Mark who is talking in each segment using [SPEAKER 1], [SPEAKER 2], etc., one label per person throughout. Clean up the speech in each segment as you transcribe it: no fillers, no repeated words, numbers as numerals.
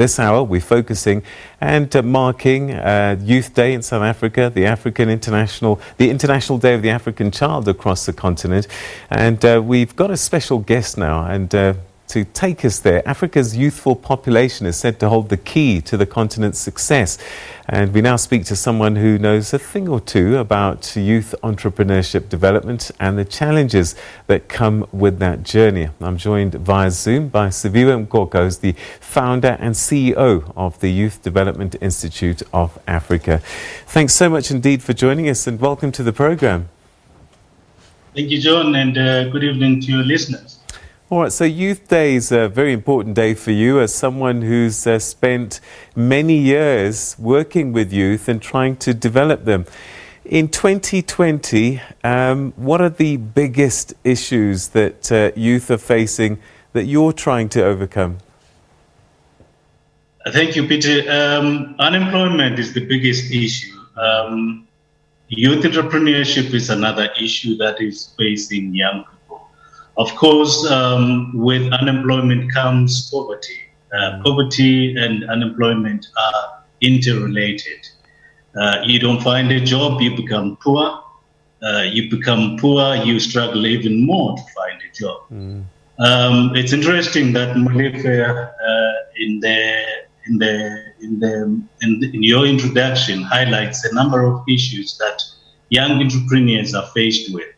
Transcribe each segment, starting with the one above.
[SPEAKER 1] This hour, we're focusing and marking Youth Day in South Africa, the International Day of the African Child across the continent. And we've got a special guest now, and to take us there, Africa's youthful population is said to hold the key to the continent's success. And we now speak to someone who knows a thing or two about youth entrepreneurship development and the challenges that come with that journey. I'm joined via Zoom by Siviwe Mkoka, who's the founder and CEO of the Youth Development Institute of Africa. Thanks so much indeed for joining us, and welcome to the program.
[SPEAKER 2] Thank you, John, and good evening to your listeners.
[SPEAKER 1] All right, so Youth Day is a very important day for you as someone who's spent many years working with youth and trying to develop them. In 2020, what are the biggest issues that youth are facing that you're trying to overcome?
[SPEAKER 2] Thank you, Peter. Unemployment is the biggest issue. Youth entrepreneurship is another issue that is facing young people. Of course, with unemployment comes poverty. Poverty and unemployment are interrelated. You don't find a job, you become poor. You become poor, you struggle even more to find a job. It's interesting that Malefe, in your introduction, highlights a number of issues that young entrepreneurs are faced with,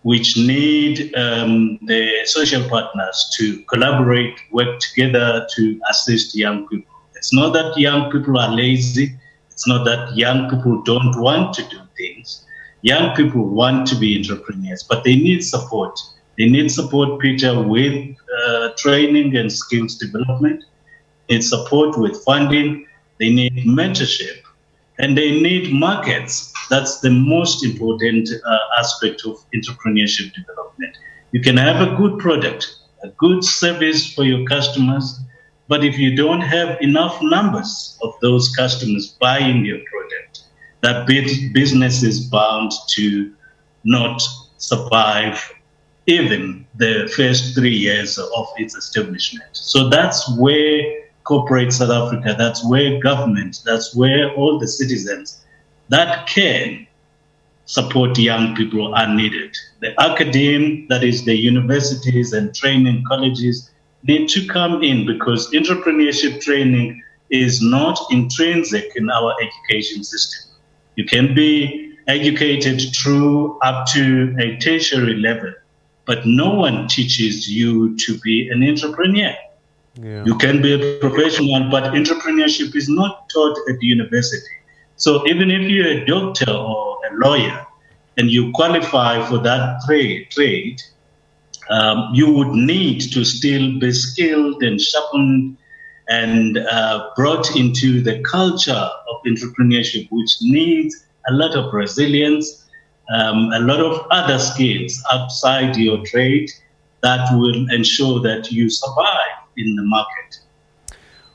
[SPEAKER 2] which need the social partners to collaborate, work together to assist young people. It's not that young people are lazy. It's not that young people don't want to do things. Young people want to be entrepreneurs, but they need support. They need support, Peter, with training and skills development. They need support with funding. They need mentorship. And they need markets. That's the most important aspect of entrepreneurship development. You can have a good product, a good service for your customers, but if you don't have enough numbers of those customers buying your product, that business is bound to not survive even the first 3 years of its establishment. So that's where corporate South Africa, that's where government, that's where all the citizens that can support young people are needed. The academe, that is the universities and training colleges, need to come in because entrepreneurship training is not intrinsic in our education system. You can be educated through up to a tertiary level, but no one teaches you to be an entrepreneur. Yeah. You can be a professional, but entrepreneurship is not taught at the university. So even if you're a doctor or a lawyer and you qualify for that trade, you would need to still be skilled and sharpened and brought into the culture of entrepreneurship, which needs a lot of resilience, a lot of other skills outside your trade that will ensure that you survive in the market.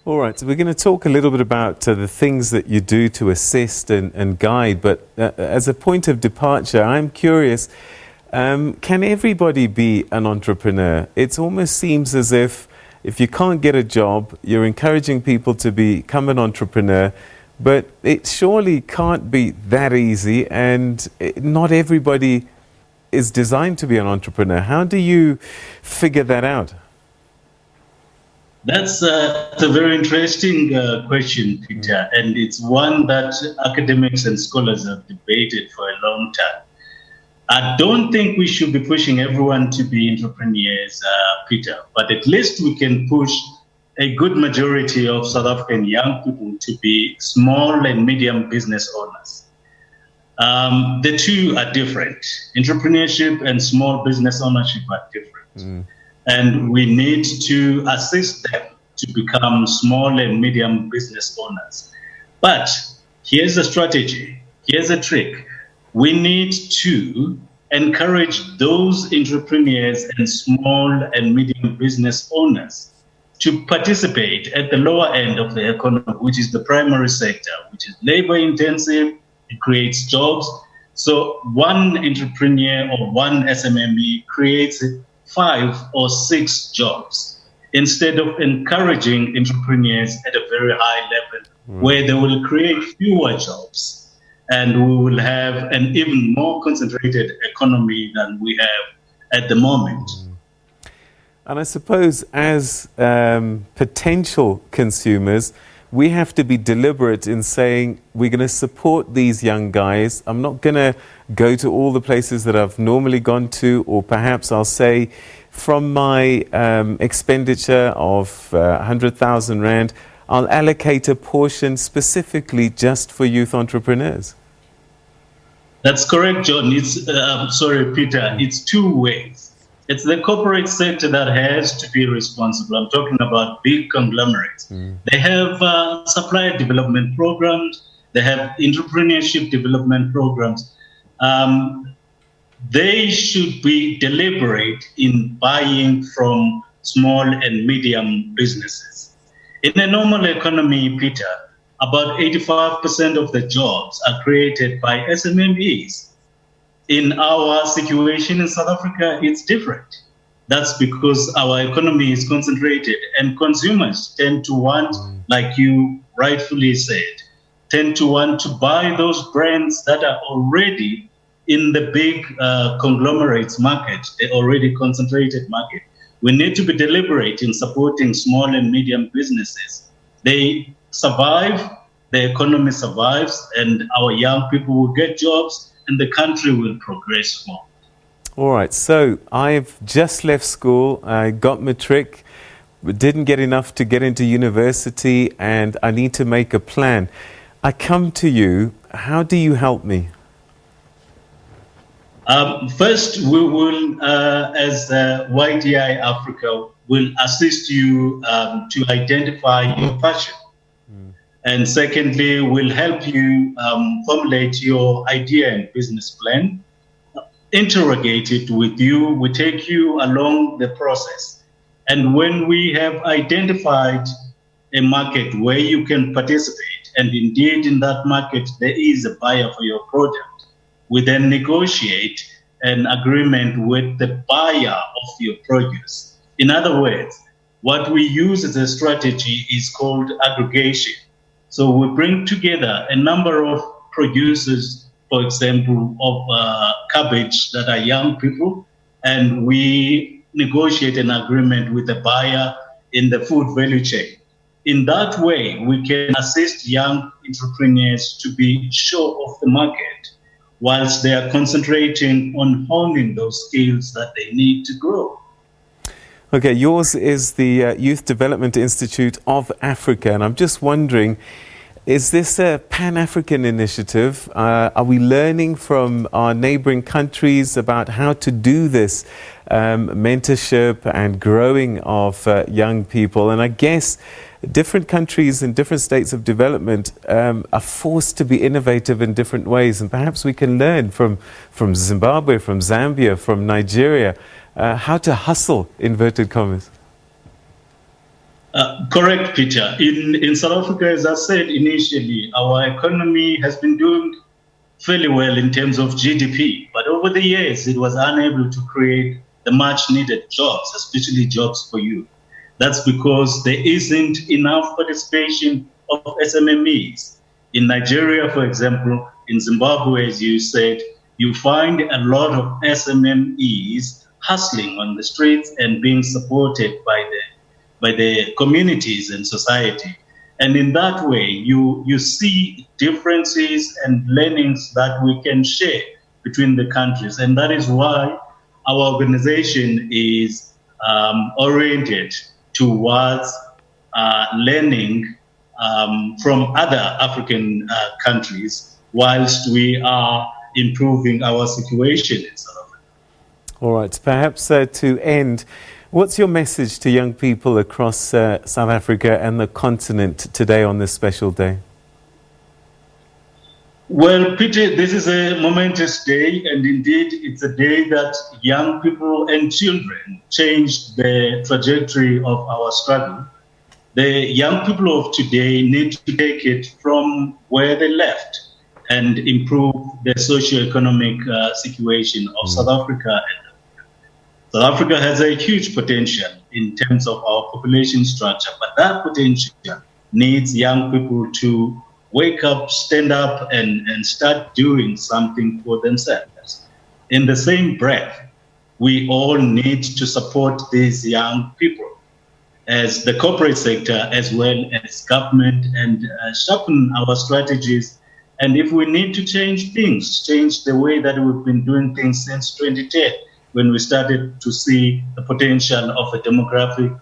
[SPEAKER 1] All right, so we're going to talk a little bit about the things that you do to assist and guide, but as a point of departure, I'm curious, can everybody be an entrepreneur? It almost seems as if you can't get a job, you're encouraging people to become an entrepreneur, but it surely can't be that easy, and not everybody is designed to be an entrepreneur. How do you figure that out?
[SPEAKER 2] That's a very interesting question, Peter, and it's one that academics and scholars have debated for a long time. I don't think we should be pushing everyone to be entrepreneurs, Peter, but at least we can push a good majority of South African young people to be small and medium business owners. The two are different. Entrepreneurship and small business ownership are different. And we need to assist them to become small and medium business owners. But here's a strategy, here's a trick. We need to encourage those entrepreneurs and small and medium business owners to participate at the lower end of the economy, which is the primary sector, which is labor intensive, it creates jobs. So one entrepreneur or one SMME creates 5 or 6 jobs. instead of encouraging entrepreneurs at a very high level where they will create fewer jobs and we will have an even more concentrated economy than we have at the moment.
[SPEAKER 1] And I suppose as potential consumers, we have to be deliberate in saying we're going to support these young guys. I'm not going to go to all the places that I've normally gone to, or perhaps I'll say from my expenditure of 100,000 Rand, I'll allocate a portion specifically just for youth entrepreneurs.
[SPEAKER 2] That's correct, John. Sorry, Peter. It's two ways. It's the corporate sector that has to be responsible. I'm talking about big conglomerates. They have supplier development programs. They have entrepreneurship development programs. They should be deliberate in buying from small and medium businesses. In a normal economy, Peter, about 85% of the jobs are created by SMMEs. In our situation in South Africa, it's different. That's because our economy is concentrated and consumers tend to want, like you rightfully said, tend to want to buy those brands that are already in the big conglomerates market, the already concentrated market. We need to be deliberate in supporting small and medium businesses. They survive, the economy survives, and our young people will get jobs, and the country will progress forward.
[SPEAKER 1] All right, so I've just left school, I got matric, but didn't get enough to get into university, and I need to make a plan. I come to you, how do you help me?
[SPEAKER 2] First, we will, as YDI Africa, will assist you to identify your passion. And secondly, we'll help you formulate your idea and business plan, interrogate it with you, we take you along the process. And when we have identified a market where you can participate, and indeed in that market there is a buyer for your product, we then negotiate an agreement with the buyer of your produce. In other words, what we use as a strategy is called aggregation. So we bring together a number of producers, for example, of cabbage that are young people, and we negotiate an agreement with the buyer in the food value chain. In that way, we can assist young entrepreneurs to be sure of the market whilst they are concentrating on honing those skills that they need to grow.
[SPEAKER 1] Okay, yours is the Youth Development Institute of Africa, and I'm just wondering, is this a Pan-African initiative? Are we learning from our neighboring countries about how to do this mentorship and growing of young people? And I guess different countries and different states of development are forced to be innovative in different ways, and perhaps we can learn from Zimbabwe, from Zambia, from Nigeria, how to hustle, inverted commas.
[SPEAKER 2] Correct, Peter. In South Africa, as I said initially, our economy has been doing fairly well in terms of GDP, but over the years, it was unable to create the much needed jobs, especially jobs for youth. That's because there isn't enough participation of SMMEs. In Nigeria, for example, in Zimbabwe, as you said, you find a lot of SMMEs hustling on the streets and being supported by the communities and society. And in that way, you see differences and learnings that we can share between the countries. And that is why our organization is oriented towards learning from other African countries whilst we are improving our situation in South Africa.
[SPEAKER 1] All right, perhaps to end, what's your message to young people across South Africa and the continent today on this special day?
[SPEAKER 2] Well, Peter, this is a momentous day, and indeed it's a day that young people and children changed the trajectory of our struggle. The young people of today need to take it from where they left and improve the socio-economic situation of South Africa. South Africa has a huge potential, in terms of our population structure, but that potential needs young people to wake up, stand up, and start doing something for themselves. In the same breath, we all need to support these young people as the corporate sector as well as government, and sharpen our strategies. And if we need to change things, change the way that we've been doing things since 2010, when we started to see the potential of a demographic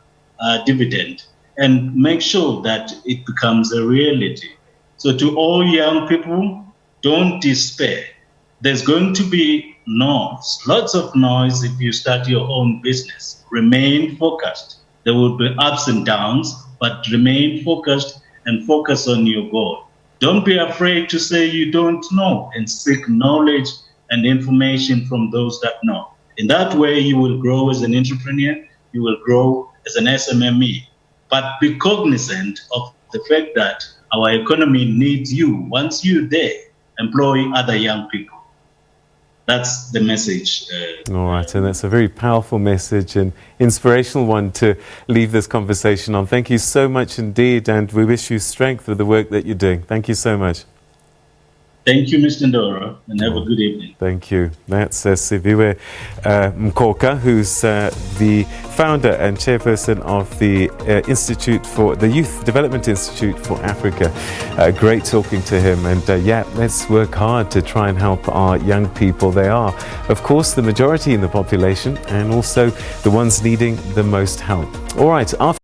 [SPEAKER 2] dividend, and make sure that it becomes a reality. So to all young people, don't despair. There's going to be noise, lots of noise if you start your own business. Remain focused. There will be ups and downs, but remain focused and focus on your goal. Don't be afraid to say you don't know, and seek knowledge and information from those that know. In that way, you will grow as an entrepreneur, you will grow as an SMME. But be cognizant of the fact that our economy needs you. Once you're there, employ other young people. That's the message.
[SPEAKER 1] All right, and that's a very powerful message and inspirational one to leave this conversation on. Thank you so much indeed, and we wish you strength with the work that you're doing. Thank you so much.
[SPEAKER 2] Thank you, Mr. Ndoro, and have a good evening.
[SPEAKER 1] Thank you. That's Siviwe Mkoka, who's the founder and chairperson of the Institute for the Youth Development Institute for Africa. Great talking to him, and yeah, let's work hard to try and help our young people. They are, of course, the majority in the population, and also the ones needing the most help. All right, after